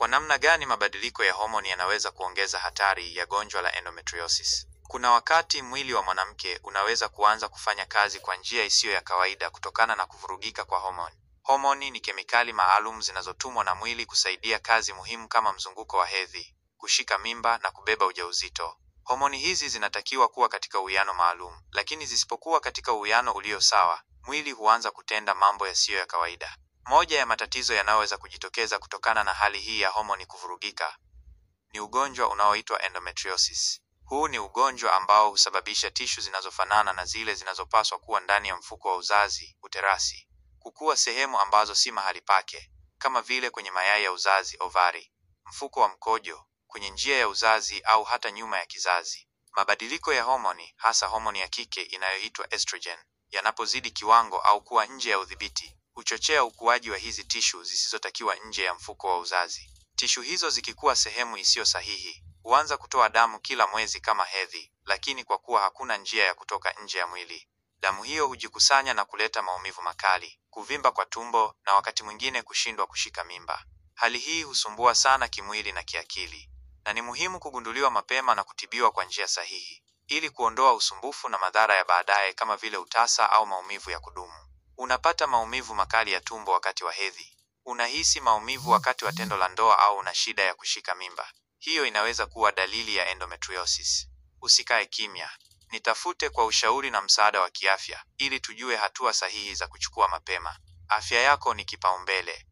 Kwa namna gani mabadiliko ya homoni yanaweza kuongeza hatari ya gonjwa la endometriosis? Kuna wakati mwili wa mwanamke unaweza kuanza kufanya kazi kwa njia isiyo ya kawaida kutokana na kuvurugika kwa homoni. Homoni ni kemikali maalum zinazotumwa na mwili kusaidia kazi muhimu kama mzunguko wa hedhi, kushika mimba na kubeba ujauzito. Homoni hizi zinatakiwa kuwa katika uwiano maalum, lakini zisipokuwa katika uwiano ulio sawa, mwili huanza kutenda mambo yasiyo ya kawaida. Moja ya matatizo yanayoweza kujitokeza kutokana na hali hii ya homoni kuvurugika ni ugonjwa unaoitwa endometriosis. Huu ni ugonjwa ambao husababisha tishu zinazofanana na zile zinazopaswa kuwa ndani ya mfuko wa uzazi, uterasi, kukua sehemu ambazo si mahali pake, kama vile kwenye mayai ya uzazi, ovari, mfuko wa mkojo, kwenye njia ya uzazi au hata nyuma ya kizazi. Mabadiliko ya homoni, hasa homoni ya kike inayoitwa estrogen, yanapozidi kiwango au kuwa nje ya udhibiti, huchochea ukuaji wa hizi tishu zisizotakiwa nje ya mfuko wa uzazi. Tishu hizo zikikuwa sehemu isiyo sahihi, huanza kutoa damu kila mwezi kama hedhi, lakini kwa kuwa hakuna njia ya kutoka nje ya mwili, damu hiyo hujikusanya na kuleta maumivu makali, kuvimba kwa tumbo na wakati mwingine kushindwa kushika mimba. Hali hii husumbua sana kimwili na kiakili, na ni muhimu kugunduliwa mapema na kutibiwa kwa njia sahihi, ili kuondoa usumbufu na madhara ya baadaye kama vile utasa au maumivu ya kudumu. Unapata maumivu makali ya tumbo wakati wa hedhi. Unahisi maumivu wakati wa tendo la ndoa au una shida ya kushika mimba. Hiyo inaweza kuwa dalili ya endometriosis. Usikae kimya. Nitafute kwa ushauri na msaada wa kiafya ili tujue hatua sahihi za kuchukua mapema. Afya yako ni kipaumbele.